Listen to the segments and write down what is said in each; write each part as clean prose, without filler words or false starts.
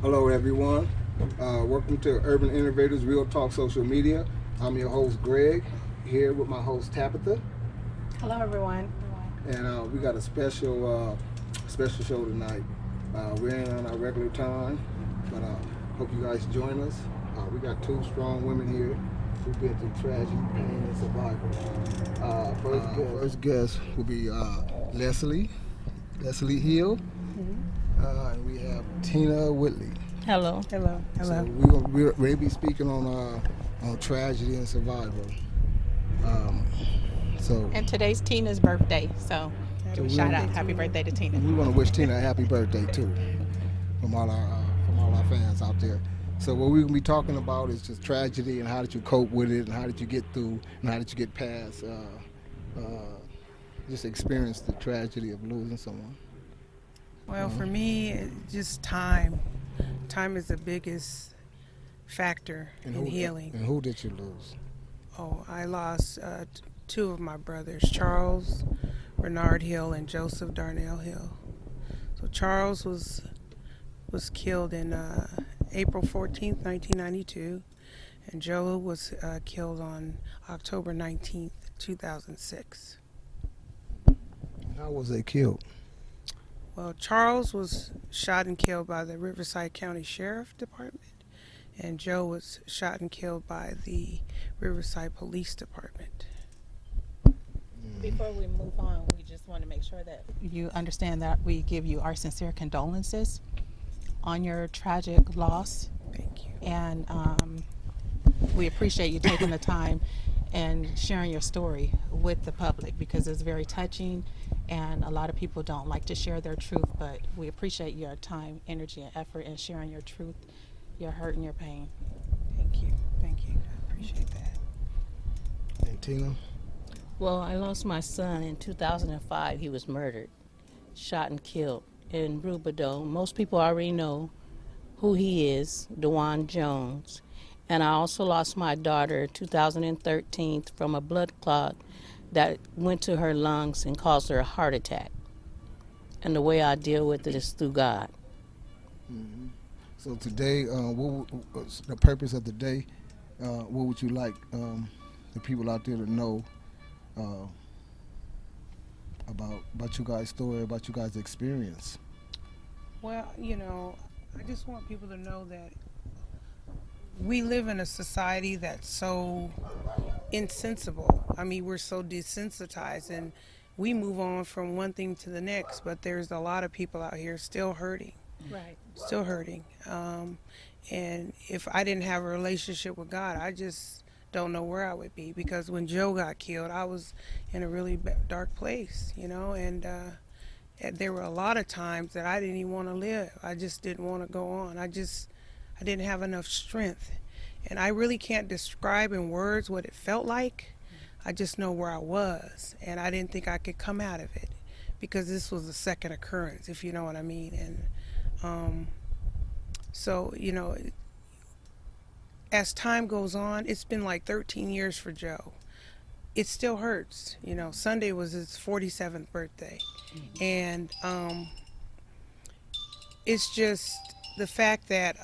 Hello, everyone. Welcome to Urban Innovators Real Talk Social Media. I'm your host, Greg, here with my host, Tabitha, Hello, everyone. and we got a special show tonight. We're in on our regular time, but hope you guys join us. We got two strong women here who've been through tragedy, pain, and survival. First guest will be Leslie Hill, and we have Tina Whitley. Hello. Hello. So we'll be speaking on tragedy and survival. Um, so And today's Tina's birthday, so so shout out, happy birthday to Tina. we want to wish Tina a happy birthday too, from all our fans out there. So what we're gonna be talking about is just tragedy and how did you cope with it and how did you get through and how did you get past just experience the tragedy of losing someone. Well, for me, just time. Time is the biggest factor in healing. And who did you lose? Oh, I lost two of my brothers, Charles Bernard Hill and Joseph Darnell Hill. So Charles was killed in April 14th, 1992, and Joe was killed on October 19th, 2006. How was they killed? Well, Charles was shot and killed by the Riverside County Sheriff Department, and Joe was shot and killed by the Riverside Police Department. Before we move on, we just want to make sure that you understand that we give you our sincere condolences on your tragic loss, Thank you. and we appreciate you taking the time and sharing your story with the public because it's very touching, and a lot of people don't like to share their truth, but we appreciate your time, energy, and effort in sharing your truth, your hurt, and your pain. Thank you. Thank you. I appreciate that. And Tina? Well, I lost my son in 2005. He was murdered, shot and killed in Rubidoux. Most people already know who he is, DeJuan Jones. And I also lost my daughter in 2013 from a blood clot that went to her lungs and caused her a heart attack. And the way I deal with it is through God. Mm-hmm. So today, what's the purpose of the day? What would you like the people out there to know uh, about you guys' story, about you guys' experience? Well, I just want people to know that we live in a society that's so insensible. I mean, we're so desensitized and we move on from one thing to the next, but there's a lot of people out here still hurting. Right. Still hurting. And if I didn't have a relationship with God, I just don't know where I would be, because when Joe got killed, I was in a really dark place, and there were a lot of times that I didn't even want to live. I just didn't want to go on. I didn't have enough strength. And I really can't describe in words what it felt like. I just know where I was, and I didn't think I could come out of it, because this was a second occurrence, if you know what I mean. And so, as time goes on, it's been like 13 years for Joe. It still hurts. Sunday was his 47th birthday. And it's just the fact that,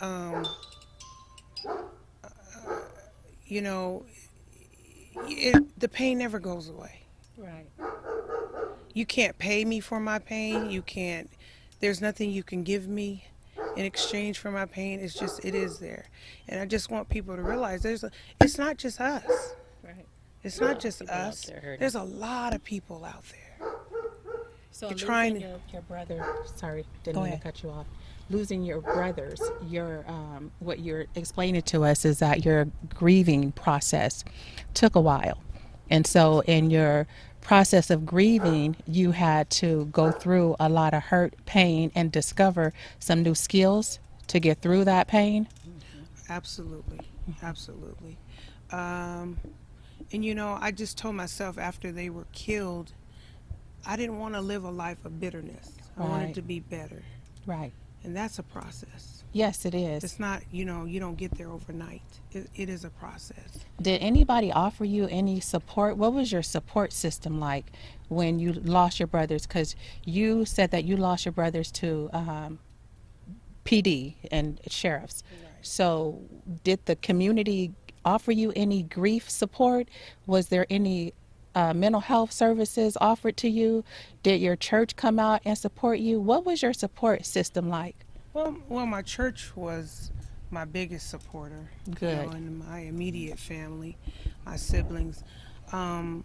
the pain never goes away. Right. You can't pay me for my pain. There's nothing you can give me in exchange for my pain. It is there. And I just want people to realize it's not just us. Right. It's not just People out us. there hurting. There's a lot of people out there. So You're losing trying your brother. Sorry, didn't Go mean to ahead. cut you off. Losing your brothers. What you're explaining to us is that your grieving process took a while, and so in your process of grieving, you had to go through a lot of hurt, pain, and discover some new skills to get through that pain. Absolutely. Absolutely. And I just told myself after they were killed, I didn't want to live a life of bitterness. I Right. wanted to be better. Right. And that's a process. Yes, it is. It's not, you don't get there overnight. It is a process. Did anybody offer you any support? What was your support system like when you lost your brothers? Because you said that you lost your brothers to PD and sheriffs. So, did the community offer you any grief support? Was there any mental health services offered to you? Did your church come out and support you? What was your support system like? Well, my church was my biggest supporter. Good. And my immediate family, my siblings. Um,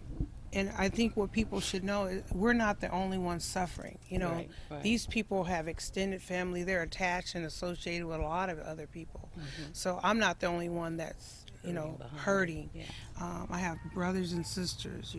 and I think what people should know is we're not the only ones suffering. Right, right. These people have extended family. They're attached and associated with a lot of other people. So I'm not the only one that's hurting. Yeah. I have brothers and sisters.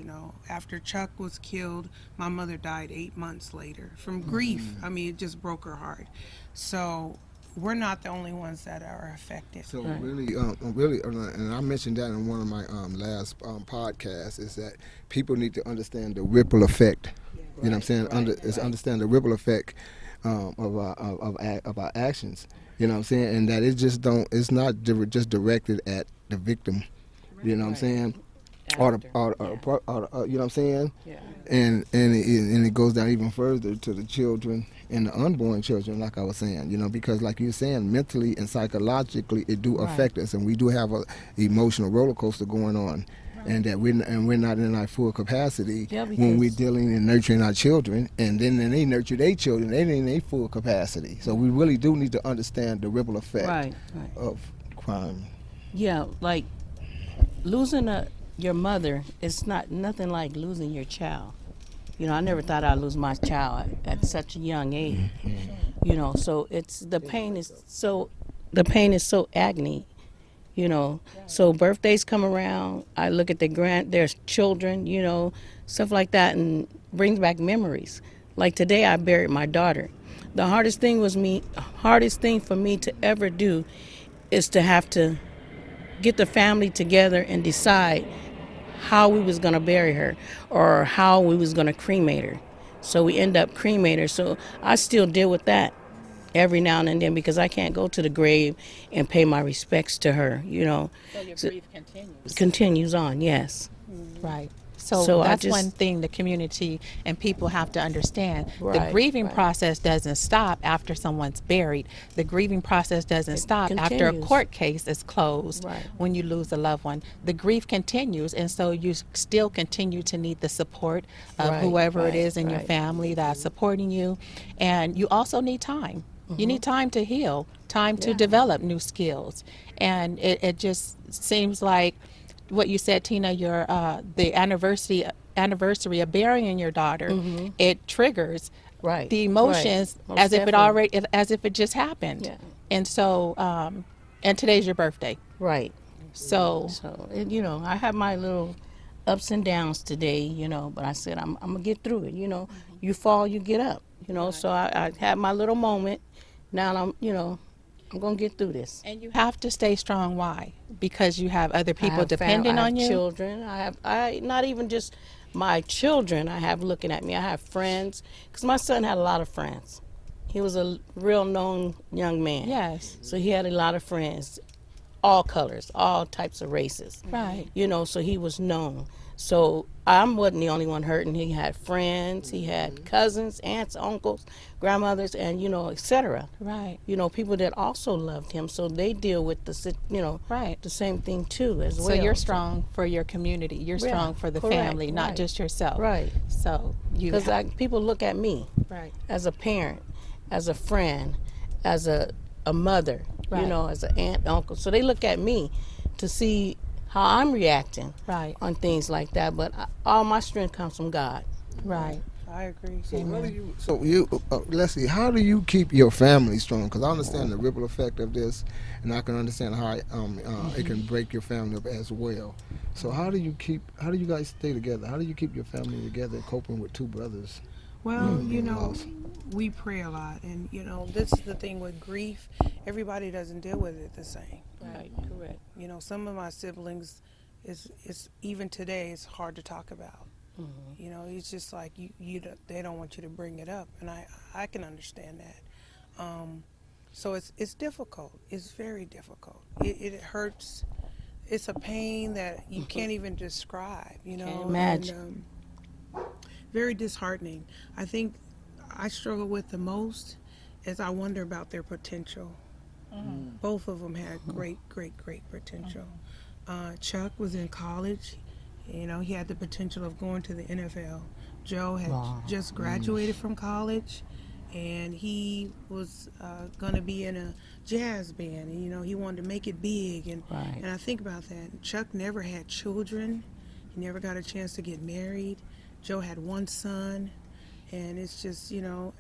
After Chuck was killed, my mother died 8 months later from grief. I mean, it just broke her heart. So we're not the only ones that are affected. So Right. really, and I mentioned that in one of my last podcasts, is that people need to understand the ripple effect. You know what I'm saying? Understand the ripple effect of our actions. You know what I'm saying? And that it just don't. It's not just directed at the victim. You know what I'm saying? Or you know what I'm saying? Yeah. And it goes down even further to the children and the unborn children, like I was saying, because like you're saying, mentally and psychologically, it do affect us, and we do have a emotional roller coaster going on, and that we're not in our full capacity when we're dealing and nurturing our children, and then they nurture their children, they ain't in their full capacity. So we really do need to understand the ripple effect Right. of crime. Yeah, like losing your mother is nothing like losing your child. I never thought I'd lose my child at such a young age. So it's the pain is so agony. So birthdays come around. I look at their children, stuff like that, and brings back memories. Like today, I buried my daughter. The hardest thing for me to ever do is to have to get the family together and decide how we was going to bury her or how we was going to cremate her. So we end up cremate her. So I still deal with that every now and then because I can't go to the grave and pay my respects to her. So your grief continues. Continues on, yes. Right. So So I that's just- one thing the community and people have to understand. The Right, grieving right. process doesn't stop after someone's buried. The grieving process doesn't stop after a continues. court case is closed. Right. When you lose a loved one, the grief continues, and so you still continue to need the support of Right, whoever it right, is in your right. family that's supporting you, and you also need time. You need time to heal, time to Yeah. develop new skills, and it just seems like what you said, Tina, your the anniversary of burying your daughter, it triggers Right, the emotions right. Most as if it definitely. already as if it just happened. Yeah. And so and today's your birthday. Right. So So, I have my little ups and downs today, but I said I'm going to get through it. You fall, you get up, So I had my little moment. Now I'm going to get through this. and you have to stay strong. Why? Because you have other I people have depending I have on you. children. I not even just my children. I have looking at me. I have friends because my son had a lot of friends. He was a real known young man. Yes. So he had a lot of friends, all colors, all types of races. Right. So he was known. So I wasn't the only one hurting. He had friends, he had cousins, aunts, uncles, grandmothers, and etc. Right. People that also loved him. So they deal with Right. the same thing too as well. So you're strong for your community. You're Yeah, strong for the correct, family, not right. just yourself. Right. So you Because people look at me right. as a parent, as a friend, as a mother, Right. as an aunt, uncle. So they look at me to see how I'm reacting Right. on things like that. But all my strength comes from God. Right. I agree. Leslie, how do you keep your family strong? Because I understand the ripple effect of this, and I can understand how it can break your family up as well. So how do you guys stay together? How do you keep your family together, coping with two brothers? Well, loss? we pray a lot, and this is the thing with grief. Everybody doesn't deal with it the same. Right, correct. Some of my siblings, it's even today, it's hard to talk about. It's just like they don't want you to bring it up, and I can understand that. So it's difficult. It's very difficult. It hurts. It's a pain that you can't even describe. Can't imagine. And, very disheartening. I think I struggle with the most as I wonder about their potential. Both of them had great potential. Chuck was in college. You know, he had the potential of going to the NFL. Joe had just graduated from college, and he was going to be in a jazz band. And, you know, he wanted to make it big. And and I think about that. Chuck never had children. He never got a chance to get married. Joe had one son. And it's just, you know,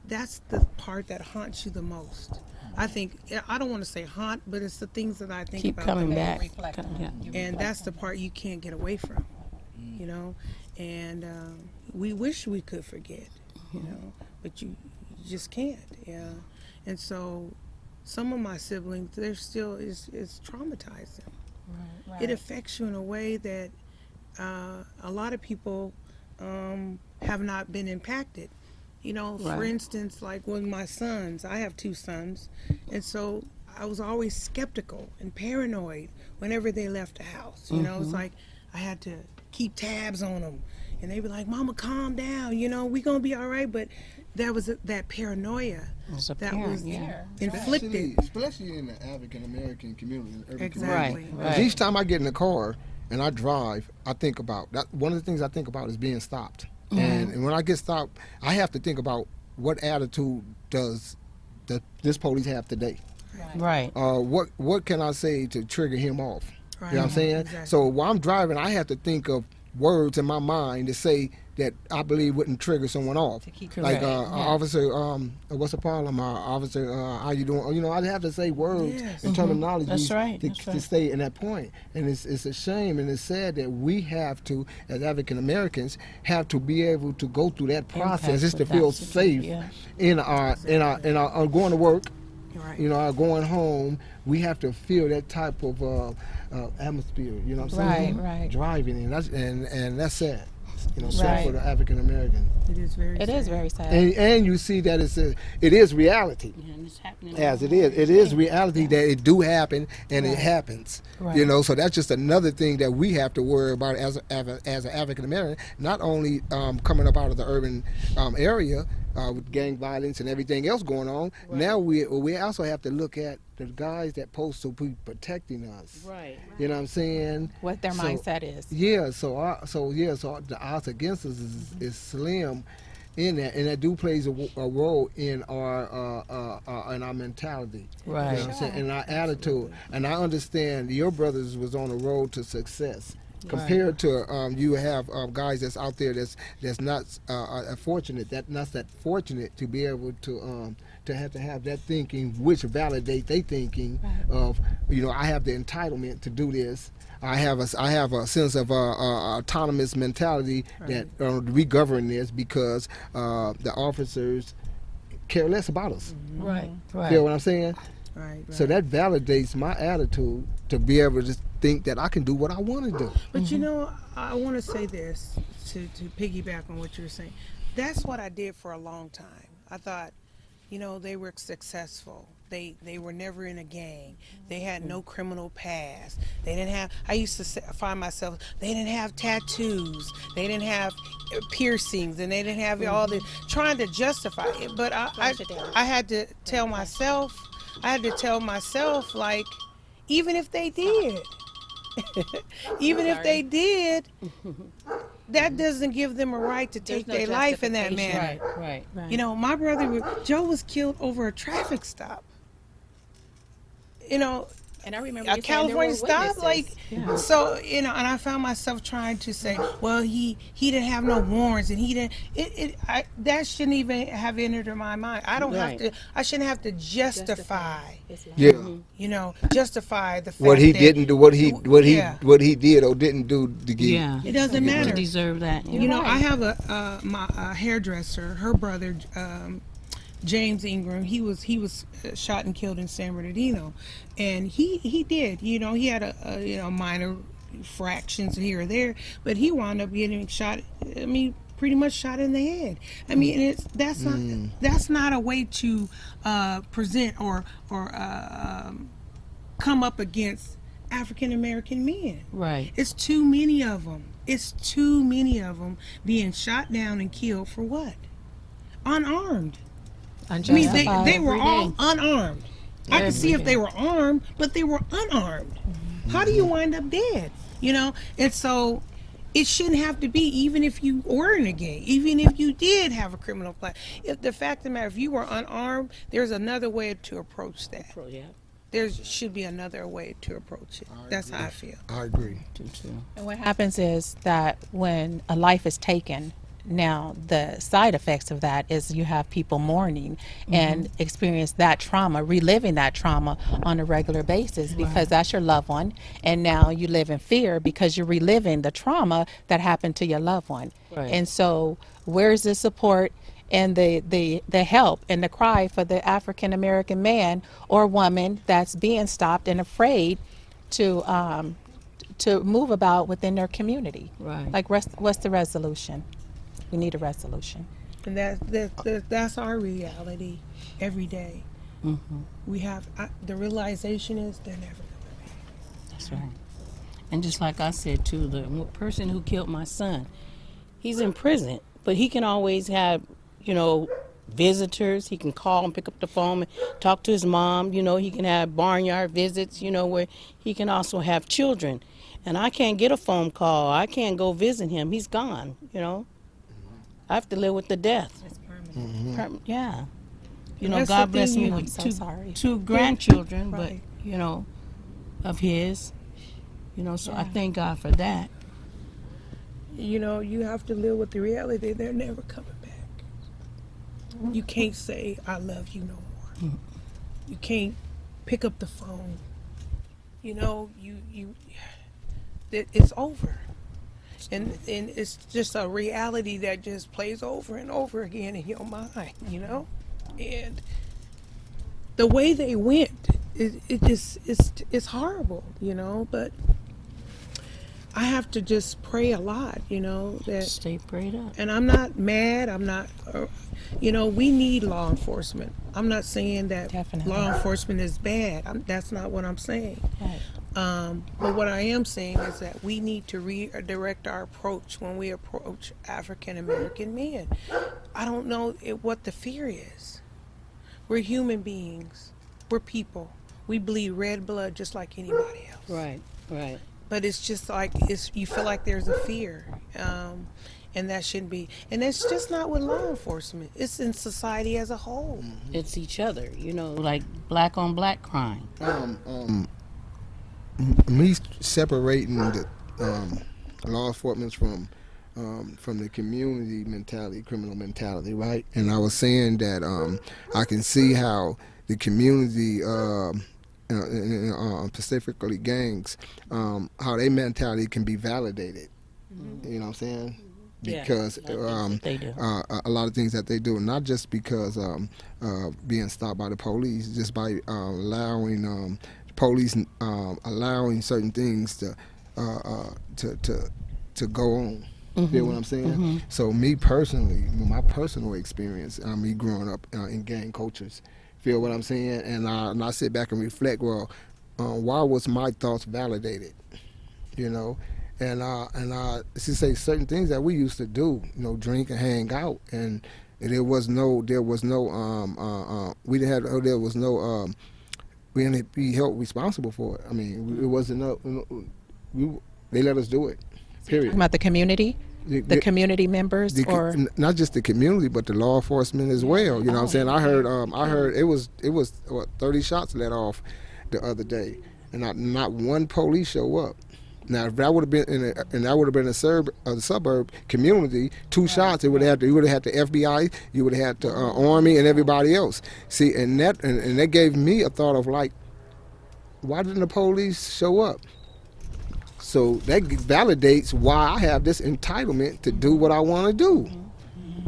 that's the part that haunts you the most. I think, I don't want to say haunt, but it's the things that I think Keep about. coming the back. most. Yeah. And that's the part you can't get away from, you know. And we wish we could forget, you know, but you just can't. Yeah. And so some of my siblings, they're still, it's traumatizing. Right. It affects you in a way that a lot of people have not been impacted. You know, for instance, like with my sons, I have 2 sons, and so I was always skeptical and paranoid whenever they left the house. You know, it's like I had to keep tabs on them, and they'd be like, "Mama, calm down. You know, we gonna be all right." But that was that paranoia As a that parent, was yeah. inflicted. Especially in the African American community, in urban Exactly. communities. Right. 'Cause each time I get in the car and I drive, I think about that. One of the things I think about is being stopped. And when I get stopped, I have to think about what attitude does this police have today. Right. What can I say to trigger him off? Right. You know what I'm saying? Exactly. So while I'm driving, I have to think of words in my mind to say that I believe wouldn't trigger someone off. Like Correct. officer, what's the problem? Officer, how you doing? You know, I'd have to say words Yes. and terminology That's right. to stay in that point. And it's a shame and it's sad that we have to, as African Americans, have to be able to go through that process just to with feel that safe yeah. in our going to work. Right. You know, our going home, we have to feel that type of atmosphere. You know what I'm saying? Right. Driving, and that's sad. You know, sad Right. for the African American. It is very It sad. is very sad. And you see that it is reality. Yeah, and it's happening. As all it is, over. it is reality that it do happen and it happens. Right. You know, so that's just another thing that we have to worry about as an African American. Not only coming up out of the urban area with gang violence and everything else going on. Right. Now we also have to look at the guys that supposed to be protecting us. Right. You know what I'm saying? What their So- mindset is. Yeah, so the odds against us is slim in that, and that do plays a role in our mentality. Right. You know what I'm saying? And our attitude. And I understand your brothers was on the road to success. Compared to you have guys that's out there that's not fortunate, not that fortunate to be able to have that thinking, which validate they thinking of, you know, I have the entitlement to do this. I have a sense of autonomous mentality that we govern this because the officers care less about us. Right. Right. Feel what I'm saying? Right. So that validates my attitude to be able to think that I can do what I want to do. But you know, I want to say this to piggyback on what you were saying. That's what I did for a long time. I thought, you know, they were successful. They were never in a gang. They had no criminal past. They didn't have. I used to find myself. They didn't have tattoos. They didn't have piercings, and they didn't have all the trying to justify it. But I had to tell myself. Like, even if they did, that doesn't give them a right to take no their life in that justification. manner. Right. You know, my brother Joe was killed over a traffic stop. You know, And I remember a you saying there were California stop, witnesses. like so. You know, and I found myself trying to say, well, he didn't have no warrants, and he didn't. That shouldn't even have entered in my mind. I don't have to. I shouldn't have to justify. His life. Yeah. You know, justify the fact What he that didn't do, what he did or didn't do to get. Yeah. It doesn't You matter. deserve that. You know, I have a hairdresser. Her brother, James Ingram. He was shot and killed in San Bernardino, and he did. You know, he had a minor fractions here or there, but he wound up getting shot. I mean, pretty much shot in the head. I mean, that's not a way to present or come up against African American men. Right. It's too many of them. It's too many of them being shot down and killed for what? Unarmed. I mean, Unjustified. they were Every all day. unarmed. I could see if they were armed, but they were unarmed. How do you wind up dead? You know, and so it shouldn't have to be, even if you were in a gang, even if you did have a criminal plan. If the fact of the matter, if you were unarmed, there's another way to approach that. Yeah, There should be another way to approach it. That's how I feel. I agree. too. And what happens is that when a life is taken, now the side effects of that is you have people mourning and experience that trauma, reliving that trauma on a regular basis because that's your loved one. And now you live in fear because you're reliving the trauma that happened to your loved one. Right. And so where's the support and the help and the cry for the African American man or woman that's being stopped and afraid to move about within their community? Right. Like, what's the resolution? We need a resolution. And that's our reality every day. We have the realization is they're never going to be. That's right. And just like I said too, the person who killed my son, he's in prison, but he can always have, visitors. He can call and pick up the phone and talk to his mom. He can have barnyard visits, where he can also have children. And I can't get a phone call. I can't go visit him. He's gone, I have to live with the death. It's permanent. Yeah. That's God the bless thing me you- I'm with so sorry. two grandchildren, Right. but, of his. So I Yeah. thank God for that. You have to live with the reality they're never coming back. You can't say I love you no more. You can't pick up the phone. It's over. And it's just a reality that just plays over and over again in your mind, And the way they went, it's horrible, but I have to just pray a lot, that, Stay prayed up. and I'm not mad. I'm not, we need law enforcement. I'm not saying that Definitely. law enforcement is bad. That's not what I'm saying. Right. But what I am saying is that we need to redirect our approach when we approach African American men. I don't know what the fear is. We're human beings. We're people. We bleed red blood just like anybody else. Right. But it's just like you feel like there's a fear, and that shouldn't be. And it's just not with law enforcement. It's in society as a whole. It's each other, like black on black crime. Me separating the law enforcement from the community mentality, criminal mentality, right? And I was saying that I can see how the community, specifically gangs, how their mentality can be validated. You know what I'm saying? Yeah, Because a lot of things that they do. a lot of things that they do, not just because being stopped by the police, just by allowing police allowing certain things to go on. Feel what I'm saying? So me personally, my personal experience, me growing up in gang cultures, feel what I'm saying? And I sit back and reflect. Well, why was my thoughts validated? And I say certain things that we used to do, drink and hang out, and we didn't be held responsible for it. I mean, it wasn't they let us do it. Period. Talking about the community, the community members, or not just the community, but the law enforcement as well. You know what I'm saying? I heard it was 30 shots let off the other day, and not one police show up. Now, if that would have been a suburb community, 2 shots, you would have had the FBI, you would have had the Army, and everybody else. See, and that gave me a thought of like, why didn't the police show up? So that validates why I have this entitlement to do what I want to do.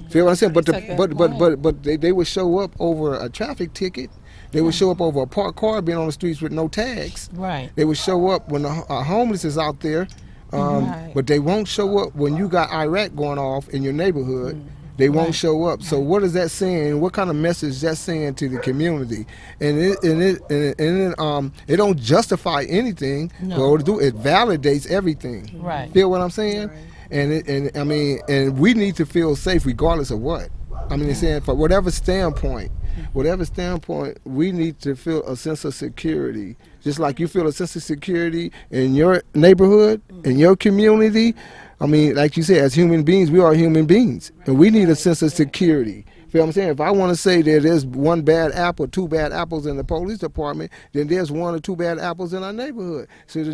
Feel what I'm saying? But they would show up over a traffic ticket. They would show up over a parked car being on the streets with no tags. Right. They would show up when the homeless is out there, but they won't show up when you got Iraq going off in your neighborhood. They won't show up. So what is that saying? What kind of message is that saying to the community? And it don't justify anything. No. But it validates everything. Right. Feel what I'm saying? And we need to feel safe regardless of what. I mean, saying for whatever standpoint. whatever standpoint, we need to feel a sense of security. Just like you feel a sense of security in your neighborhood, in your community. I mean, like you said, as human beings, we are human beings, and we need a sense of security. Feel what I'm saying? If I want to say that there's one bad apple, two bad apples in the police department, then there's one or two bad apples in our neighborhood. Should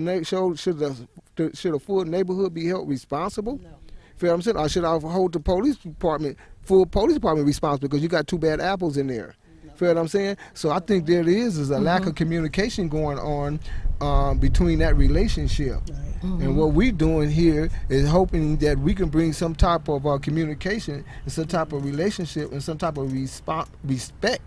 a full neighborhood be held responsible? No. Feel what I'm saying? Or should I hold the full police department responsible because you got two bad apples in there? Feel what I'm saying? So I think there is a lack of communication going on between that relationship. And what we're doing here is hoping that we can bring some type of communication and some type of relationship and some type of respect,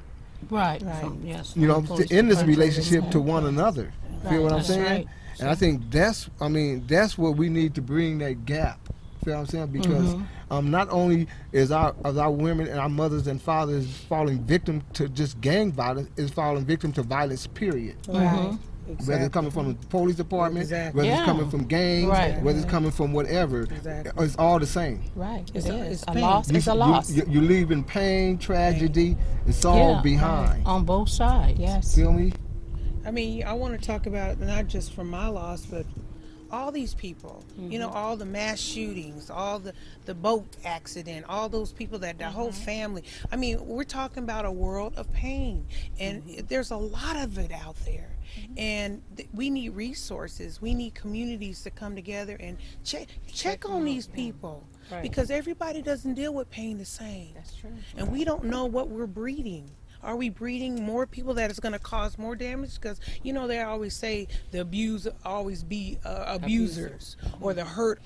Right. Right. Yes. you know, Police in this department. relationship to one another. Feel what I'm That's saying? right. And I think that's what we need to bring that gap. Feel what I'm saying? Because not only is our women and our mothers and fathers falling victim to just gang violence, is falling victim to violence, period. Right. Whether it's coming from the police department, Exactly. whether Yeah. it's coming from gangs, Right. whether it's coming from whatever, Exactly. it's all the same. Right. It's It a- is. it's A pain. loss is a loss. You leave in pain, tragedy. It's all Yeah. behind. On both sides. Yes. Feel me? I mean, I want to talk about not just from my loss, but all these people. You know, all the mass shootings, all the boat accident, all those people that the whole family. I mean, we're talking about a world of pain, and there's a lot of it out there. And we need resources. We need communities to come together and check on these people, Right. because everybody doesn't deal with pain the same. That's true. And we don't know what we're breeding. Are we breeding more people that is going to cause more damage? Because, you know, they always say the abuser always be abusers, or the hurt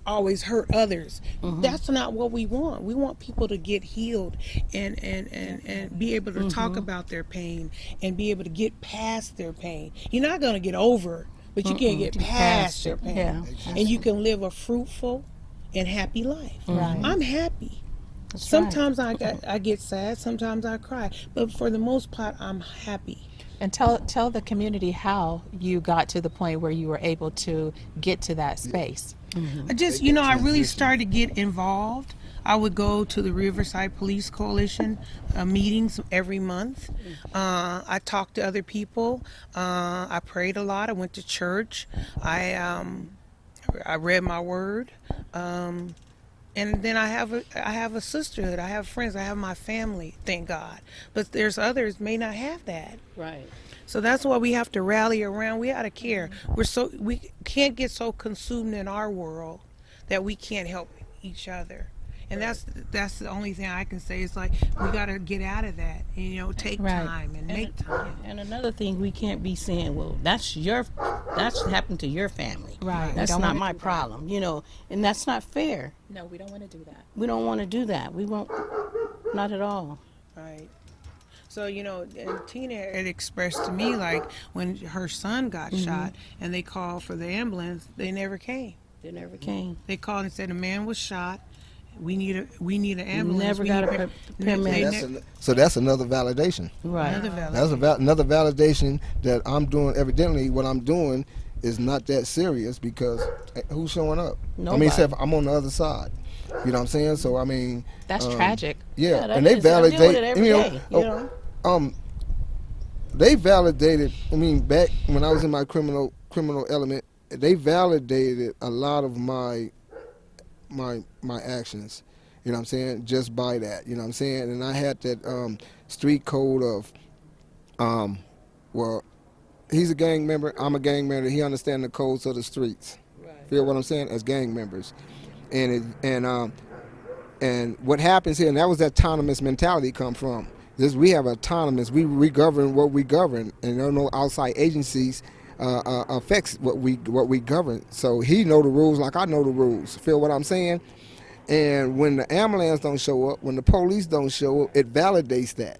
always hurt others. That's not what we want. We want people to get healed and be able to talk about their pain and be able to get past their pain. You're not going to get over, but you can get past your pain. Yeah. And you can live a fruitful and happy life. Right. I'm happy. That's right. Sometimes I get sad, sometimes I cry, but for the most part, I'm happy. And tell the community how you got to the point where you were able to get to that space. I just, you know, I really started to get involved. I would go to the Riverside Police Coalition meetings every month. I talked to other people. I prayed a lot. I went to church. I read my word. And then I have a sisterhood. I have friends. I have my family. Thank God. But there's others may not have that. Right. So that's why we have to rally around. We ought to care. We can't get so consumed in our world that we can't help each other. And that's the only thing I can say. Is like we got to get out of that. And, you know, take Right. time and make time. And another thing, we can't be saying, well, that's happened to your family. Right. We That's don't not wanna my do that. problem, you know, and that's not fair. No, we don't want to do that. We don't want to do that. We won't, not at all. Right. So, you know, and Tina had expressed to me, like, when her son got shot and they called for the ambulance, they never came. They never came. They called and said a man was shot. We need an ambulance. Never We got need a they paramedic. So that's another validation. Right. Another valid. That's another validation that I'm doing. Evidently, what I'm doing is not that serious because who's showing up? I Nobody. mean, except I'm on the other side. You know what I'm saying? So I mean, That's tragic. yeah, that and they is. I deal with validate. it every day, you know. They validated. I mean, back when I was in my criminal element, they validated a lot of my actions. You know what I'm saying? Just by that. You know what I'm saying? And I had that street code of, well, he's a gang member. I'm a gang member. He understands the codes of the streets. Right. Feel what I'm saying? As gang members, and what happens here, and that was that autonomous mentality come from. We have autonomous. We govern what we govern, and there are no outside agencies affects what we govern. So he know the rules like I know the rules. Feel what I'm saying? And when the ambulance don't show up, when the police don't show up, it validates that.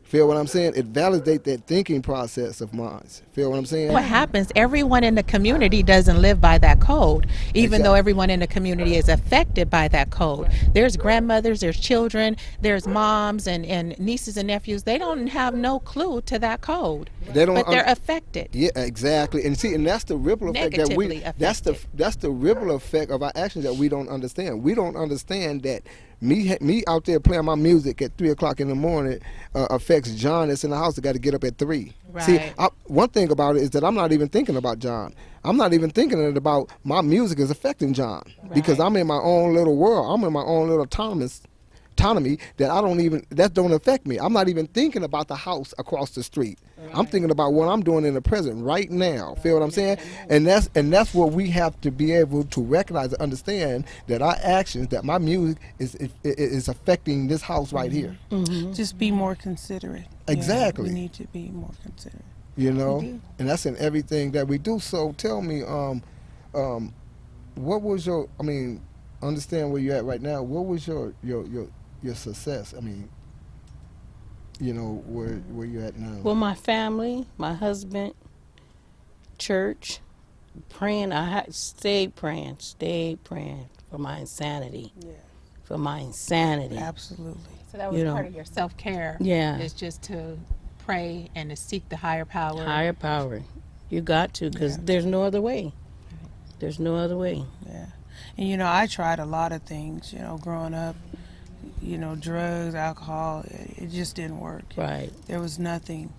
Feel what I'm saying? It validates that thinking process of mine. Feel what I'm saying? What happens, everyone in the community doesn't live by that code, even though Exactly. everyone in the community is affected by that code. There's grandmothers, there's children, there's moms and nieces and nephews. They don't have no clue to that code, They don't but they're un- affected. Yeah, exactly. And see, and that's the ripple effect that Negatively that's the affected. that's the ripple effect of our actions that we don't understand. We don't understand that Me out there playing my music at 3 o'clock in the morning affects John that's in the house that got to get up at 3. See, Right. one thing about it is that I'm not even thinking about John. I'm not even thinking about my music is affecting John because Right. I'm in my own little world. I'm in my own little autonomy that that don't affect me. I'm not even thinking about the house across the street. I'm thinking about what I'm doing in the present right now. Feel what I'm saying? And that's what we have to be able to recognize and understand, that our actions, that my music is affecting this house right here. Just be more considerate. Yeah, Exactly. we need to be more considerate. You know, do. and that's in everything that we do. So tell me, what was your? I mean, understand where you're at right now. What was your success? I mean, where you're at now. Well, my family, my husband, church, praying. Stayed praying for my insanity. Yeah. For my insanity. Absolutely. So that was You know. part of your self care. Yeah. Is just to pray and to seek the higher power. Higher power. You got to, because there's no other way. There's no other way. Yeah. And I tried a lot of things, growing up, drugs, alcohol, it just didn't work. Right. There was nothing,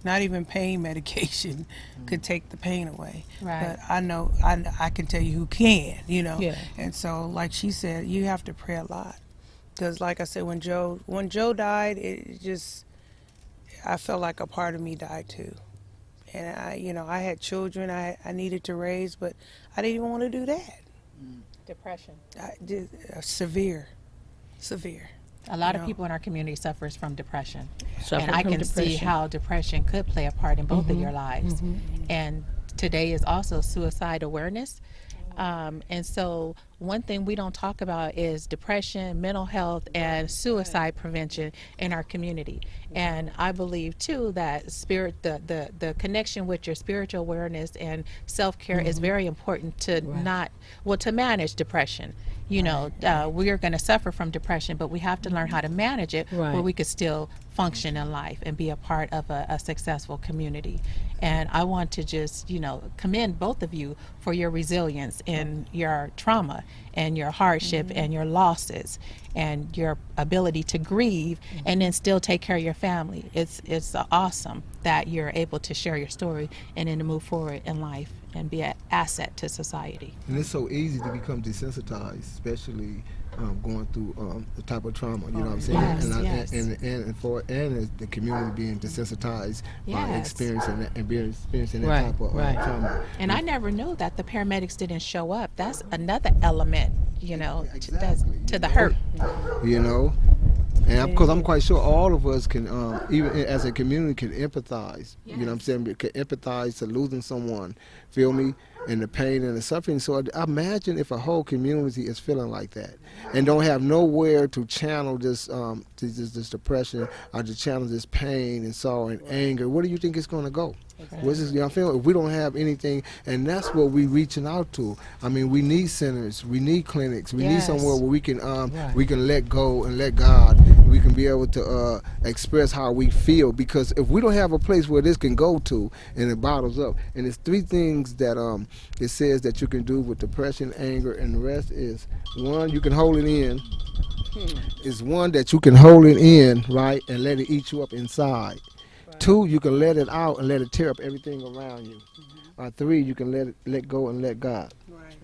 not even pain medication could take the pain away. Right. But I know, I can tell you who can, Yeah. And so, like she said, you have to pray a lot. Because like I said, when Joe died, I felt like a part of me died too. And I had children I needed to raise, but I didn't even want to do that. Depression. I did severe. A lot of No. people in our community suffers from depression. Suffer And I from can see depression. how depression could play a part in both of your lives. And today is also suicide awareness. And so one thing we don't talk about is depression, mental health, and suicide prevention in our community. And I believe too that the connection with your spiritual awareness and self-care is very important to to manage depression. We are going to suffer from depression, but we have to learn how to manage it where we could still function in life and be a part of a successful community. And I want to just, commend both of you for your resilience in your trauma and your hardship and your losses and your ability to grieve and then still take care of your family. It's awesome that you're able to share your story and then to move forward in life and be an asset to society. And it's so easy to become desensitized, especially going through the type of trauma. You know what I'm saying? Yes, and, yes. and as the community being desensitized by Yes. experiencing that Right, type of right. trauma. And I never knew that the paramedics didn't show up. That's another element, Exactly, to the hurt. You know, and because I'm quite sure all of us can, even as a community, can empathize. You know what I'm saying? We can empathize to losing someone. Feel me? And the pain and the suffering. So imagine if a whole community is feeling like that and don't have nowhere to channel this depression or to channel this pain and sorrow and anger. Where do you think it's going to go? Where's this, I feel if we don't have anything, and that's what we're reaching out to. I mean, we need centers, we need clinics, we need Yes. somewhere where we can let go and let God. We can be able to express how we feel, because if we don't have a place where this can go to and it bottles up, and it's 3 things that it says that you can do with depression, anger, and the rest is 1, you can hold it in. Is 1 that you can hold it in, right, and let it eat you up inside. 2, you can let it out and let it tear up everything around you. 3, you can let go and let God.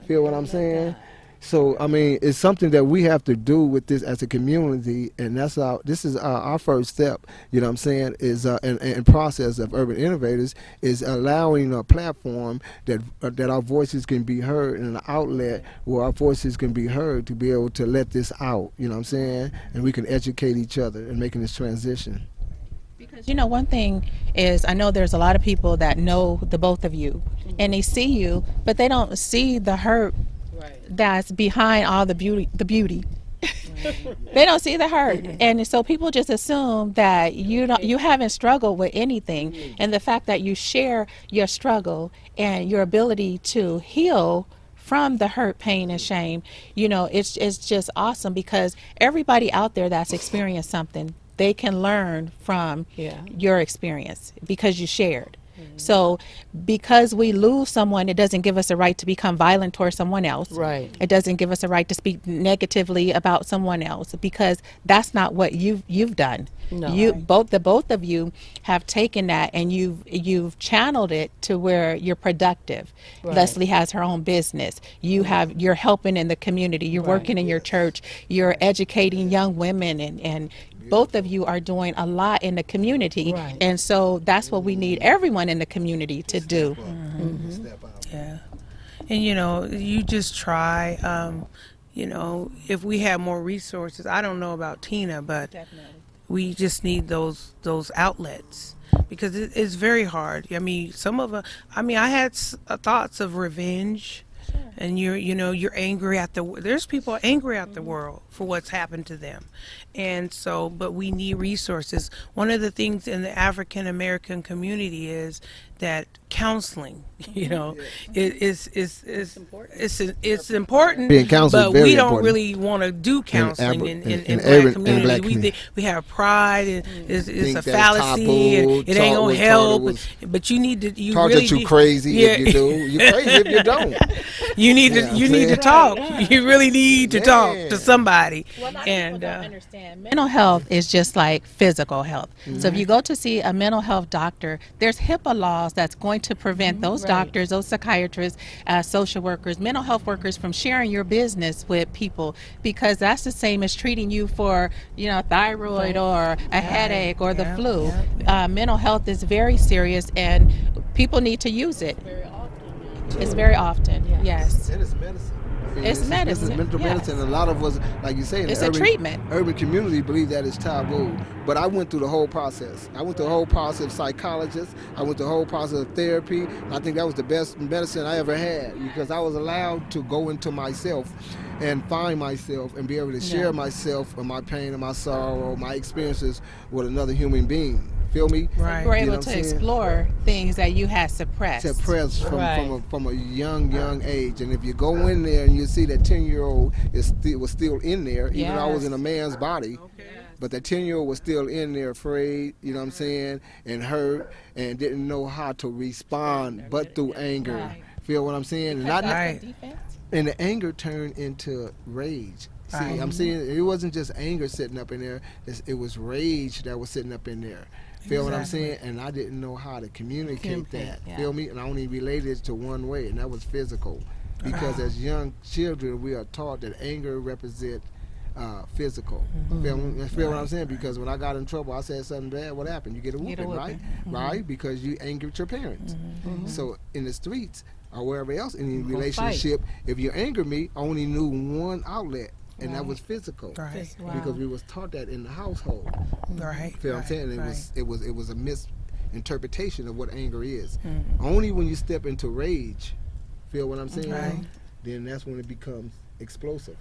Feel what I'm saying? So I mean, it's something that we have to do with this as a community, and this is our first step. You know what I'm saying? Is in process of Urban Innovators is allowing a platform that our voices can be heard, and an outlet where our voices can be heard to be able to let this out. You know what I'm saying? And we can educate each other in making this transition. Because one thing is, I know there's a lot of people that know the both of you and they see you, but they don't see the hurt that's behind all the beauty. They don't see the hurt, and so people just assume that you haven't struggled with anything. And the fact that you share your struggle and your ability to heal from the hurt, pain, and shame, it's just awesome, because everybody out there that's experienced something, they can learn from your experience because you shared. So because we lose someone, it doesn't give us a right to become violent towards someone else. Right. It doesn't give us a right to speak negatively about someone else, because that's not what you've done. No. You both of you have taken that and you've channeled it to where you're productive. Right. Leslie has her own business. You're helping in the community. You're working in your church. You're educating young women, and both of you are doing a lot in the community. Right. And so that's what we need everyone in the community to do. Step out. Yeah. And you just try. If we had more resources, I don't know about Tina, but we just need those outlets, because it's very hard. I mean, I had thoughts of revenge. And you're angry at there's people angry at the world for what's happened to them. And so, but we need resources. One of the things in the African American community is that counseling, it's important. Being counseled is but very we don't important. really want to do counseling in black black community. black We community. we have pride, and it's Think a that's fallacy, and taboo, it ain't taught gonna was help. taught it But you need to Taught really that you need- crazy Yeah. if you do. You're crazy if you don't. You need Yeah, to you I'm need to saying. talk. You really need to talk Yeah. to somebody. Well, a lot of And people don't understand. Mental health is just like physical health. So if you go to see a mental health doctor, there's HIPAA laws that's going to prevent those doctors, those psychiatrists, social workers, mental health workers from sharing your business with people, because that's the same as treating you for, thyroid or a headache or the Yeah, flu. yeah. Mental health is very serious, and people need to use it. It's very often. Yes. And it's medicine. It's medicine, This is mental yes. medicine. A lot of us, like you say, in It's the a treatment. urban community believe that it's taboo. But I went through the whole process. I went through the whole process of psychologist. I went through the whole process of therapy. And I think that was the best medicine I ever had, because I was allowed to go into myself and find myself and be able to share myself and my pain and my sorrow, my experiences with another human being. Feel me? Right. You were You know able what I'm to saying? explore things that you had suppressed. Suppressed Right. from a young age. And if you go in there and you see that 10-year-old was still in there, even though I was in a man's body, but that 10-year-old was still in there afraid, you know what I'm saying, and hurt, and didn't know how to respond but through anger. Right. Feel what I'm saying? And Because I, that's Right. the defense. and the anger turned into rage. See, Right. I'm saying it wasn't just anger sitting up in there, it was rage that was sitting up in there. Feel what I'm Exactly. saying? And I didn't know how to communicate that. yeah. Feel me? And I only related it to one way, and that was physical. Because as young children, we are taught that anger represents physical. Feel what I'm saying? Because when I got in trouble, I said something bad. What happened? You get a whooping, right? Right? Because you angered your parents. So in the streets or wherever else in any relationship, if you anger me, I only knew one outlet, and that was physical. Right. Because we was taught that in the household. Right. Feel what I'm saying? Right. It was a misinterpretation of what anger is. Only when you step into rage, feel what I'm saying? Right. Then that's when it becomes explosive.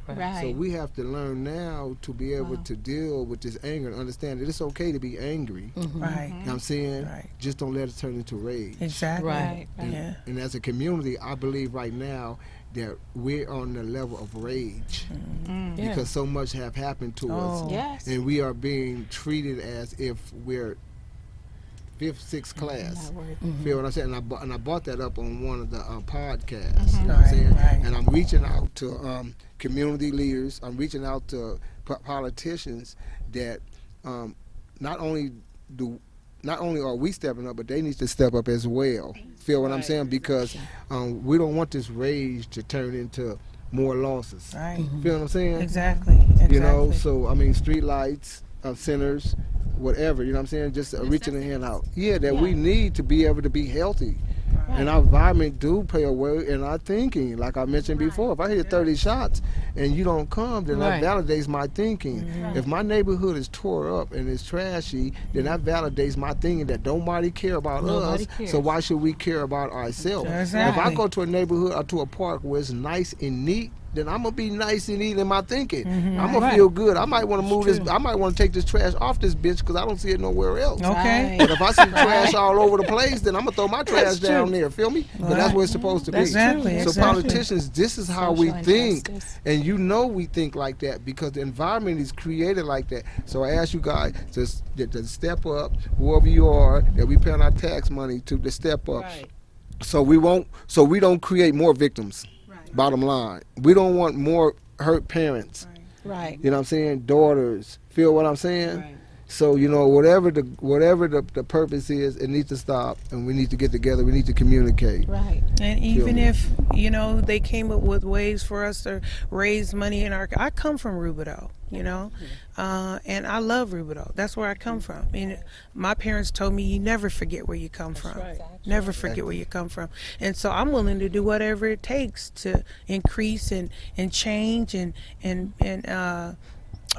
Right. So we have to learn now to be able to deal with this anger and understand that it's okay to be angry. Right. You know what I'm saying? Right. Just don't let it turn into rage. Exactly. Right. Yeah. And as a community, I believe right now that we're on the level of rage because so much have happened to us. Oh. Yes. And we are being treated as if we're fifth, sixth class. That word. Feel what I'm saying? And I brought that up on one of the podcasts. You know what I'm Right, saying? right. And I'm reaching out to community leaders. I'm reaching out to politicians that not only are we stepping up, but they need to step up as well. Feel what I'm saying? Because we don't want this rage to turn into more losses. Right. Feel what I'm saying? Exactly. You know, Exactly. so I mean, street lights, centers, whatever. You know what I'm saying? Just reaching a hand out. Yeah, that we need to be able to be healthy. And our environment do play a role in our thinking. Like I mentioned before, if I hit 30 shots and you don't come, then Right. that validates my thinking. If my neighborhood is tore up and it's trashy, then that validates my thinking that nobody care about Nobody us. cares. So why should we care about ourselves? If I Exactly. go to a neighborhood or to a park where it's nice and neat, then I'm gonna be nice and easy in my thinking. Mm-hmm. I'm gonna Right. feel good. I might want to That's move this. true. I might want to take this trash off this bitch because I don't see it nowhere else. Okay. But if I see trash all over the place, then I'm gonna throw my trash That's down true. there. Feel me? But that's Right. what it's supposed to That's be. Exactly. true. So Exactly. politicians, this is how we Social think, injustice. and we think like that because the environment is created like that. So I ask you guys to step up, whoever you are, that we pay our tax money to step up. Right. So we don't create more victims. Right. Bottom line, we don't want more hurt parents. Right. You know what I'm saying? Daughters. Feel what I'm saying? Right. So whatever the purpose is, it needs to stop, and we need to get together. We need to communicate. Right. And even me? if, they came up with ways for us to raise money in I come from Rubidoux, and I love Rubidoux. That's where I come from. My parents told me you never forget where you come from. right. Never forget where you come from. And so I'm willing to do whatever it takes to increase and change and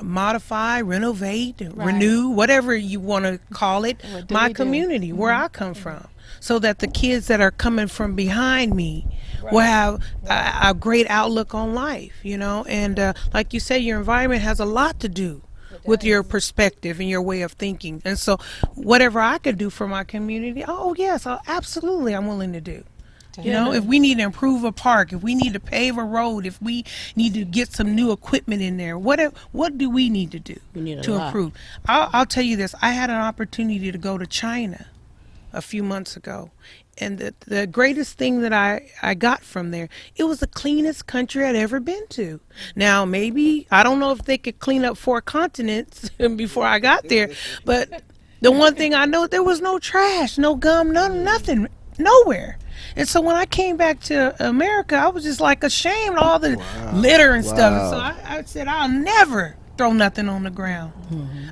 modify, renovate, renew, whatever you want to call it, What do my we do? community where I come from, so that the kids that are coming from behind me will have a great outlook on life, and like you said, your environment has a lot to do with your perspective and your way of thinking. And so whatever I could do for my community, oh yes, absolutely, I'm willing to do. If we need to improve a park, if we need to pave a road, if we need to get some new equipment in there, what do we need to do We need a to lot. improve? I'll tell you this. I had an opportunity to go to China a few months ago, and the greatest thing that I got from there, it was the cleanest country I'd ever been to. Now, maybe, I don't know if they could clean up 4 continents before I got there, but the one thing I know, there was no trash, no gum, nothing, nowhere. And so when I came back to America, I was just like ashamed of all the litter and stuff. And so I said, I'll never throw nothing on the ground.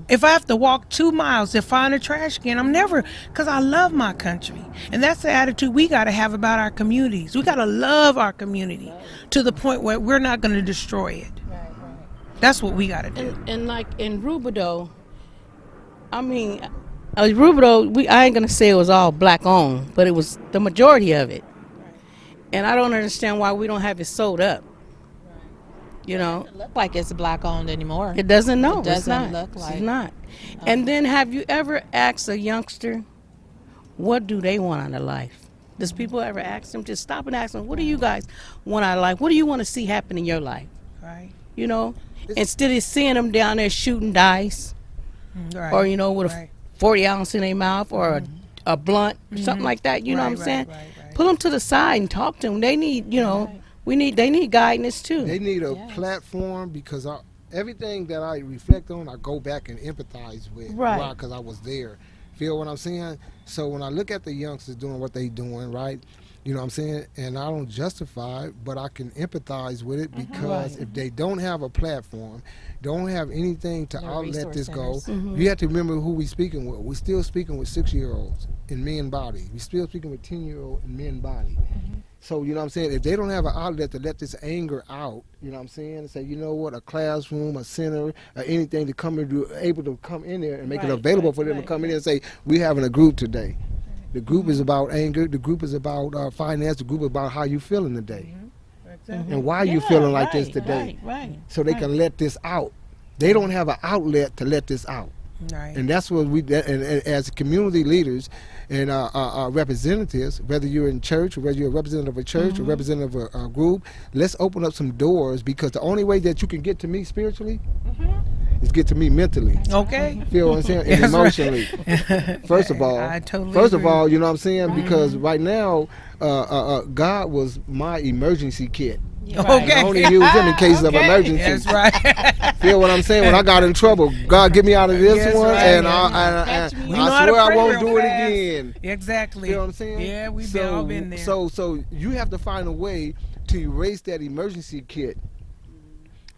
If I have to walk 2 miles to find a trash can, I'm never, because I love my country. And that's the attitude we got to have about our communities. We got to love our community to the point where we're not going to destroy it. That's what we got to do. And like in Rubidoux, Rubidoux, I ain't gonna say it was all black owned, but it was the majority of it. And I don't understand why we don't have it sold up. Look like it's black owned anymore. It doesn't know. It doesn't it's not. look like. It's not. And then have you ever asked a youngster, what do they want out of life? Does people ever ask them? Just stop and ask them, what do you guys want out of life? What do you want to see happen in your life? Right. Instead of seeing them down there shooting dice, Right. or with Right. a 40 ounce in their mouth, or a blunt, or something like that. You know what I'm saying? Right. Pull them to the side and talk to them. They need, they need guidance too. They need a platform because everything that I reflect on, I go back and empathize with. Right. Why? Because I was there. Feel what I'm saying? So when I look at the youngsters doing what they doing, right? You know what I'm saying? And I don't justify it, but I can empathize with it because if they don't have a platform, don't have anything to No outlet this go, resource you have to remember who we speaking with. We're still speaking with 6-year-olds in men body. We're still speaking with 10-year-olds in men body. So, you know what I'm saying? If they don't have an outlet to let this anger out, you know what I'm saying? And say, you know what, a classroom, a center, or anything to come and do, able to come in there and make it available for them to come in there and say, we're having a group today. The group is about anger. The group is about finance. The group is about how you feeling today. And why you feeling like this today. Right. So they can let this out. They don't have an outlet to let this out. Right. And that's what and as community leaders and representatives, whether you're in church, or whether you're a representative of a church, or representative of a group, let's open up some doors, because the only way that you can get to me spiritually is get to me mentally. Okay. Feel what I'm saying? And That's right. emotionally. First of all, I totally first of agree. all, you know what I'm saying? Because right now, God was my emergency kit. Okay. I only use him in cases of emergency. That's right. Feel what I'm saying? When I got in trouble, God get me out of this Yes, one, right. and Catch me. We know I how to swear I pray won't real do it fast. again. Exactly. Feel what I'm saying? Yeah, we've all been there. So you have to find a way to erase that emergency kit.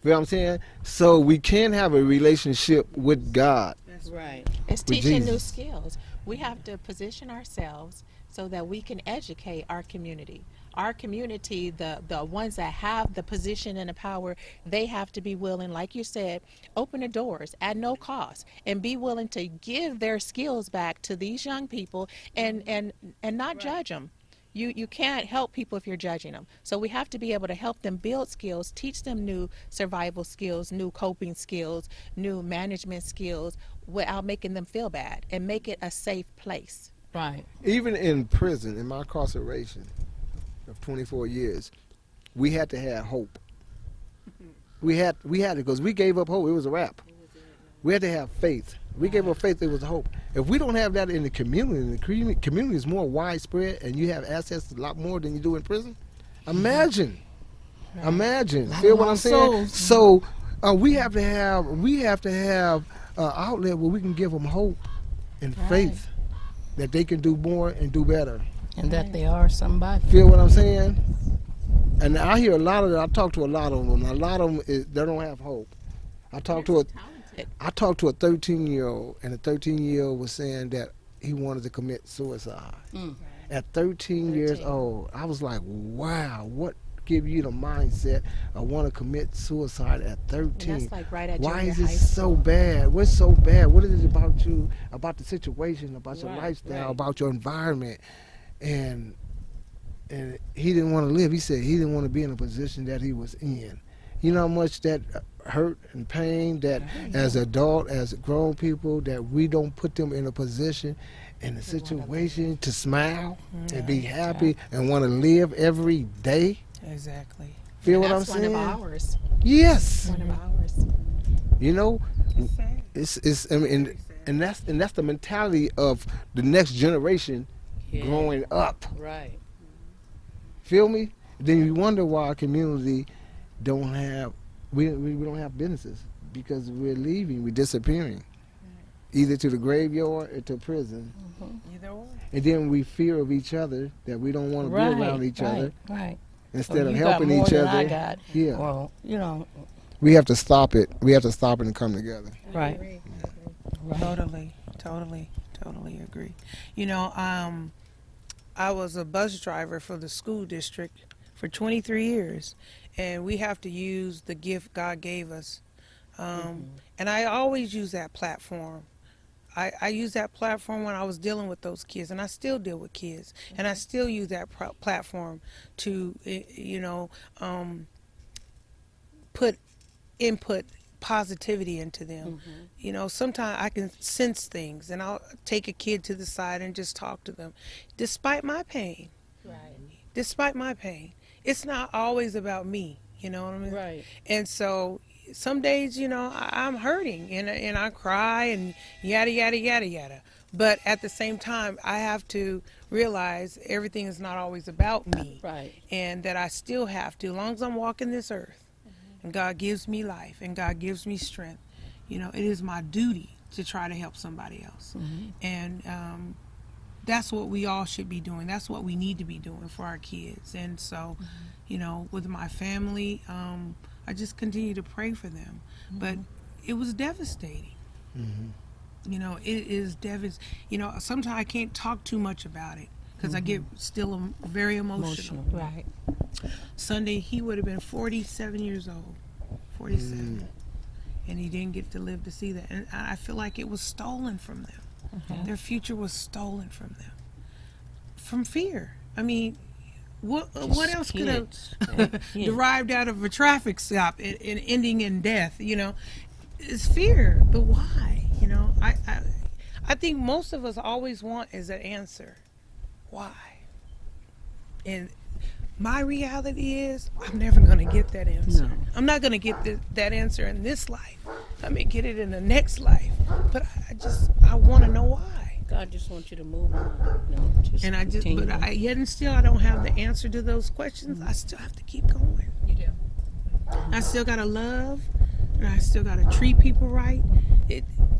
Feel what I'm saying? So we can have a relationship with God. That's Right. It's with teaching new Jesus. skills. We have to position ourselves so that we can educate our community. Our community, the ones that have the position and the power, they have to be willing, like you said, open the doors at no cost and be willing to give their skills back to these young people and not judge them. You can't help people if you're judging them. So we have to be able to help them build skills, teach them new survival skills, new coping skills, new management skills, without making them feel bad, and make it a safe place. Right. Even in prison, in my incarceration of 24 years, we had to have hope. We had to, because we gave up hope. It was a wrap. We had to have faith. We gave up faith. It was hope. If we don't have that in the community is more widespread, and you have access to a lot more than you do in prison. Imagine, feel what I'm saying? So we have to have an outlet where we can give them hope and faith that they can do more and do better. And that they are somebody. Feel what I'm saying? And I hear a lot of them. I talk to a lot of them. A lot of them they don't have hope. I talked to a 13-year-old, and the 13-year-old was saying that he wanted to commit suicide. At 13 years old, I was like, wow, what give you the mindset of want to commit suicide at 13? And that's like right at Why junior is it high so school. bad? What's so bad? What is it about you, about the situation, about your Right, lifestyle, right. about your environment? And he didn't want to live. He said he didn't want to be in a position that he was in. You know how much that hurt and pain that as adult, as grown people, that we don't put them in a position, in a situation to smile and be happy and want to live every day. Exactly. Feel And what I'm that's saying? one of ours. Yes. One of ours. You know, It's sad. it's I mean, and that's the mentality of the next generation Yeah. growing up. Right. Feel me? Then you wonder why our community don't have we don't have businesses, because we're leaving, we're disappearing, either to the graveyard or to prison. Either or. And then we fear of each other, that we don't want to Right. be around each other Right. instead Or of you got helping more each than other. I got. Yeah, Well, you know. we have to stop it. We have to stop it and come together. Right. Right. Totally agree. You know, I was a bus driver for the school district for 23 years, and we have to use the gift God gave us. And I always use that platform. I use that platform when I was dealing with those kids, and I still deal with kids, and I still use that platform to, put input positivity into them. You know, sometimes I can sense things, and I'll take a kid to the side and just talk to them, despite my pain. Right. Despite my pain, it's not always about me. You know what I mean? Right. And so some days, I'm hurting and I cry and yada yada yada yada. But at the same time, I have to realize everything is not always about me. Right. And that I still have to, as long as I'm walking this earth, and God gives me life and God gives me strength, it is my duty to try to help somebody else. And that's what we all should be doing. That's what we need to be doing for our kids. And so, with my family, I just continue to pray for them. But it was devastating. It is devastating. Sometimes I can't talk too much about it because I get still very emotional. Right. Sunday, he would have been 47 years old. 47. And he didn't get to live to see that. And I feel like it was stolen from them. Their future was stolen from them. From fear. I mean, what else could have derived out of a traffic stop and ending in death? It's fear. But why? I think most of us always want is an answer. Why? And my reality is I'm never going to get that answer. No. I'm not going to get that answer in this life. I may get it in the next life. But I want to know why. God just wants you to move on. Just And continue. yet and still I don't have the answer to those questions. I still have to keep going. You do. I still got to love, and I still got to treat people right.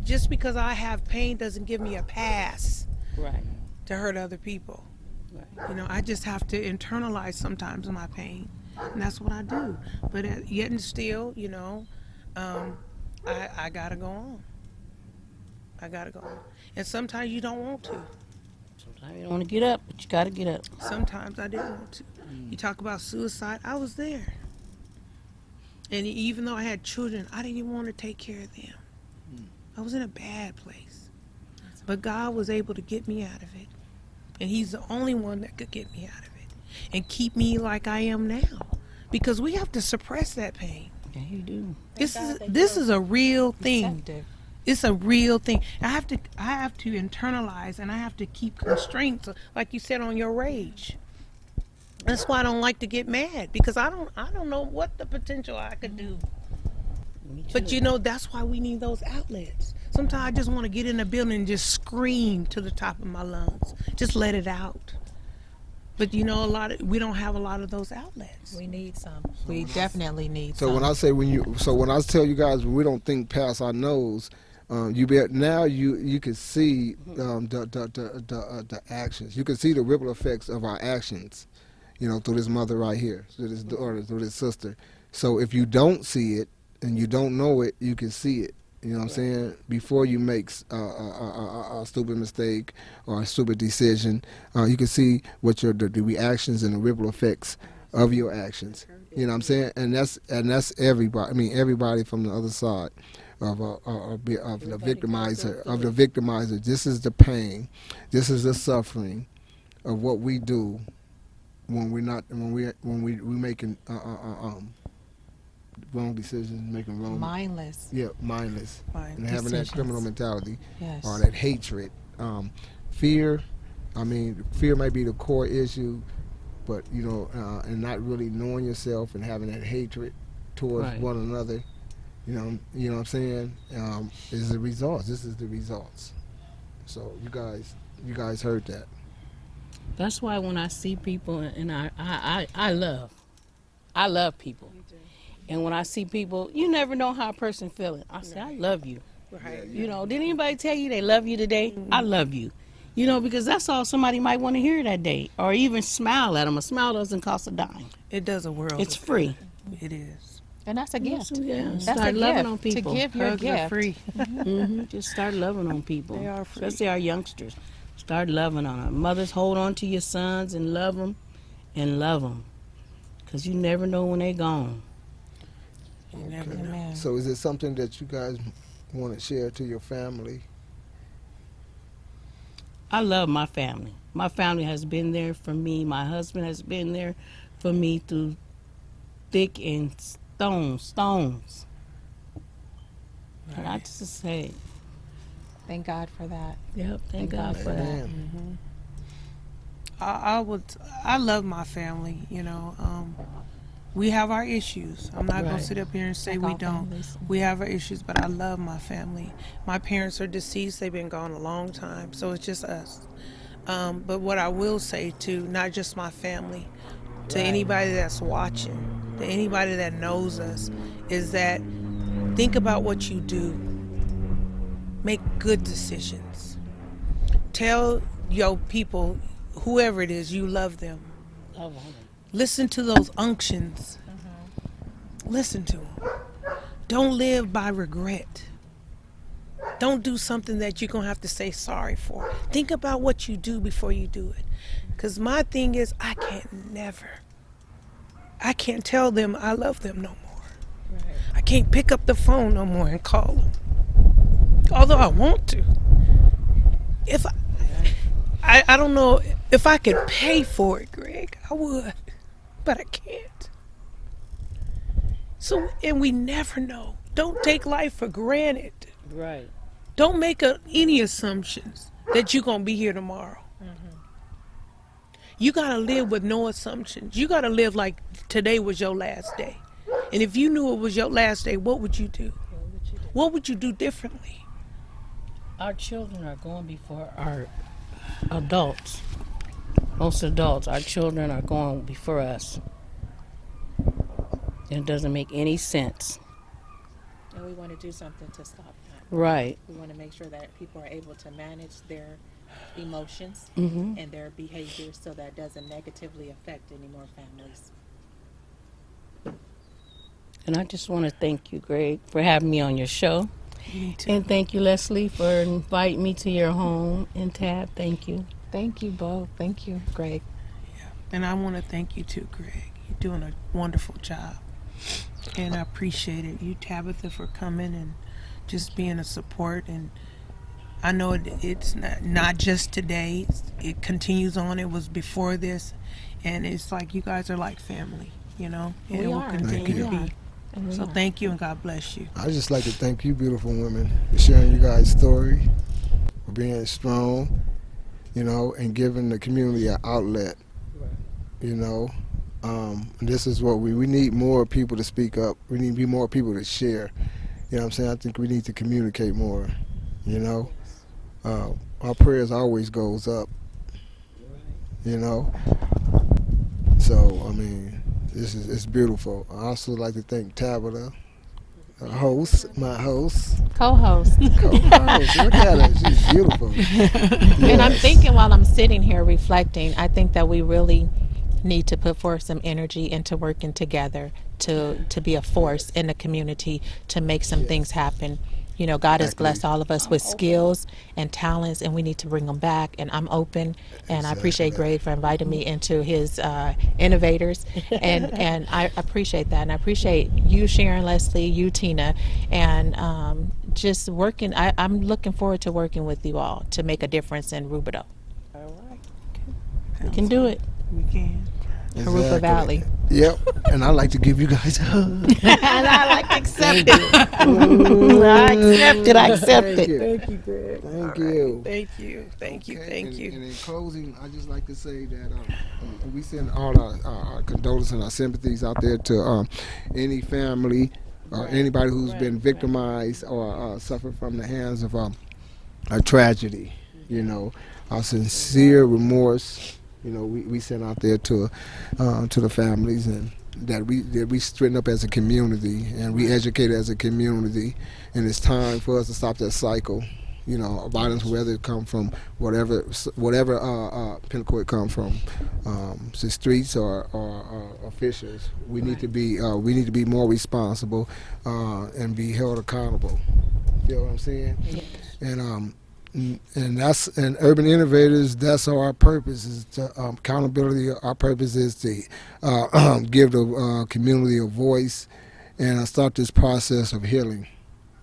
Just because I have pain doesn't give me a pass Right. to hurt other people. Right. I just have to internalize sometimes my pain, and that's what I do. But yet and still, I gotta go on. I gotta go on. And sometimes you don't want to. Sometimes you don't want to get up, but you got to get up. Sometimes I didn't want to. You talk about suicide, I was there. And even though I had children, I didn't even want to take care of them. I was in a bad place. But God was able to get me out of it. And he's the only one that could get me out of it and keep me like I am now. Because we have to suppress that pain. Yeah, you do. This is a real thing. Receptive. It's a real thing. I have to internalize, and I have to keep constraints, like you said, on your rage. That's why I don't like to get mad, because I don't know what the potential I could do. Me But too. you know, that's why we need those outlets. Sometimes I just want to get in the building and just scream to the top of my lungs. Just let it out. But you know, we don't have a lot of those outlets. We need some. We definitely need So some. when I tell you guys we don't think past our nose, you can see the actions. You can see the ripple effects of our actions, through this mother right here, through this daughter, through this sister. So if you don't see it and you don't know it, you can see it. You know what I'm saying? Before you make a stupid mistake or a stupid decision, you can see what the reactions and the ripple effects of your actions. You know what I'm saying? And that's everybody. I mean, everybody from the other side of the victimizer. This is the pain. This is the suffering of what we do when we making wrong decisions, making wrong. Mindless. Yeah, mindless. And having that decisions. criminal mentality Yes. or that hatred. Fear, fear might be the core issue, but, and not really knowing yourself and having that hatred towards Right. one another, you know what I'm saying, is the results. This is the results. So you guys heard that. That's why when I see people, and I love people. And when I see people, you never know how a person feeling. I say, I love you. Right. You know, did anybody tell you they love you today? I love you. You know, because that's all somebody might want to hear that day. Or even smile at them. A smile doesn't cost a dime. It does a world. It's of free. good. It is. And that's a gift. Yeah, That's start a loving gift. on To people. give your Hugs are gift. free. Just start loving on people. They are free. Especially our youngsters. Start loving on them. Mothers, hold on to your sons and love them. And love them. Because you never know when they're gone. You never know. Amen. So is it something that you guys want to share to your family? I love my family. My family has been there for me. My husband has been there for me through thick and stones. And I just say, Thank God for that. yep, thank God for that. Amen. I love my family. We have our issues. I'm not gonna Right. sit up here and say Like we all don't. families. We have our issues, but I love my family. My parents are deceased. They've been gone a long time, so it's just us. But what I will say to not just my family, to anybody that's watching, to anybody that knows us, is that think about what you do. Make good decisions. Tell your people, whoever it is, you love them. Love on them. Listen to those unctions. Listen to them. Don't live by regret. Don't do something that you're going to have to say sorry for. Think about what you do before you do it. Because my thing is, I can't tell them I love them no more. I can't pick up the phone no more and call them. Although I want to. If I don't know if I could pay for it, Greg, I would. But I can't. So, and we never know. Don't take life for granted. Right. Don't make any assumptions that you're going to be here tomorrow. You got to live with no assumptions. You got to live like today was your last day. And if you knew it was your last day, what would you do? What would you do differently? Our children are going before our adults. Most adults, our children are going before us. And it doesn't make any sense. And we want to do something to stop that. Right. We want to make sure that people are able to manage their emotions Mm-hmm. and their behaviors so that doesn't negatively affect any more families. And I just want to thank you, Greg, for having me on your show. Me too. And thank you, Leslie, for inviting me to your home. And Tab, thank you. Thank you both. Thank you, Greg. And I want to thank you too, Greg. You're doing a wonderful job. And I appreciate it. You, Tabitha, for coming and just being a support. And I know it's not just today. it continues on. It was before this, and it's like you guys are like family, you know, and We it will are. continue to We are. be. And we So are. thank you and God bless you. I just like to thank you, beautiful women, for sharing you guys' story, for being strong, you know, and giving the community an outlet, you know. This is what we need more people to speak up. We need more people to share. You know what I'm saying? I think we need to communicate more, you know. Our prayers always goes up, you know. So, I mean, it's beautiful. I also like to thank Tabitha, my host. Co-host. Co-host. Look at her. She's beautiful. And I'm Yes. thinking while I'm sitting here reflecting, I think that we really need to put forth some energy into working together to be a force in the community to make some things happen. You know, God has Exactly. blessed all of us with skills and talents, and we need to bring them back. And I'm open, and I appreciate Exactly. Greg for inviting me into his InnoVator's, and I appreciate that, and I appreciate you, Sharon, Leslie, you, Tina, and just working. I'm looking forward to working with you all to make a difference in Rubidoux. We can do it. We can. Harupa Valley. Yep. And I like to give you guys a hug. And I like to accept it. I accept it. I accept Thank it. you. Thank you, Greg. Thank you. Thank you. Thank you. Okay, Thank and, you. And in closing, I just like to say that we send all our condolences and our sympathies out there to any family or anybody who's been victimized or suffered from the hands of a tragedy. You know, our sincere remorse. You know, we send out there to the families, and that we straighten up as a community and we educate as a community, and it's time for us to stop that cycle. You know, violence, whether it come from whatever pinnacle it come from, the streets or officials. We need to be more responsible and be held accountable. You know what I'm saying? Yes. And that's Urban Innovators. That's our purpose is to accountability. Our purpose is to give the community a voice and start this process of healing.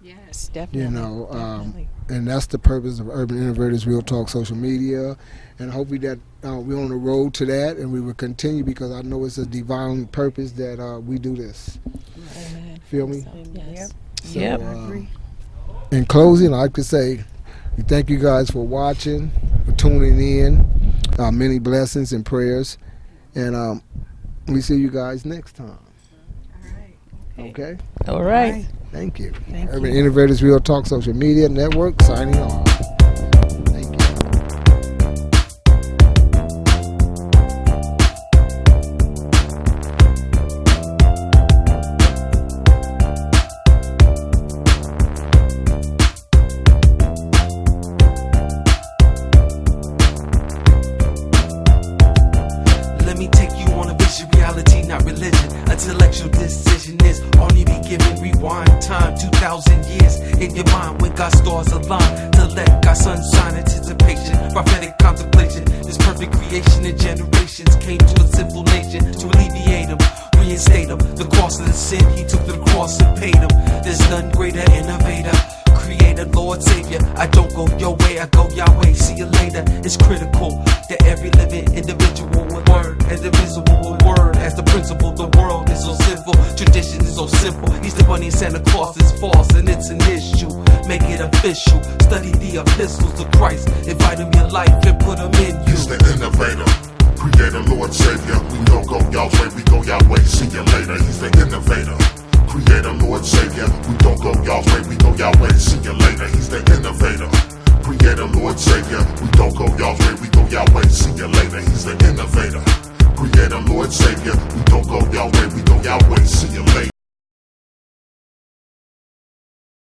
Yes, definitely. You know, definitely. and that's the purpose of Urban Innovators Real Talk Social Media, and hopefully that we're on the road to that, and we will continue because I know it's a divine purpose that we do this. Amen. Feel me? So, yes. So, Yep. in closing, I could say we thank you guys for watching, for tuning in. Many blessings and prayers, and we see you guys next time. Okay. All right. Thank you. Thank Urban you. Innovators Real Talk Social Media Network signing off. Thank you. Let me take you on a vision, reality, not religion. Intellectual decision is only be given. Rewind time 2,000 years in your mind when God's stars align to let God's sun shine. Anticipation, prophetic contemplation. This perfect creation in generations came to a sinful nation to alleviate them, reinstate them. The cost of the sin, He took to the cross and paid them. There's none greater innovator. Creator, Lord, Savior. I don't go your way, I go Yahweh. See you later. It's critical that every living individual with word as invisible with word as the principle. The world is so sinful, tradition is so simple. Easter Bunny and Santa Claus is false, and it's an issue. Make it official. Study the epistles of Christ. Invite Him your life and put Him in you. He's the innovator, creator, Lord, Savior. We don't go Yahweh, we go Yahweh. See you later. He's the innovator, creator, Lord, Savior. We don't go Yahweh, we go Yahweh. See you later. He's the innovator, creator, Lord, Savior. We don't go Yahweh, we go Yahweh. See you later. He's the innovator, creator, Lord, Savior. We don't go Yahweh, we go Yahweh. See you later.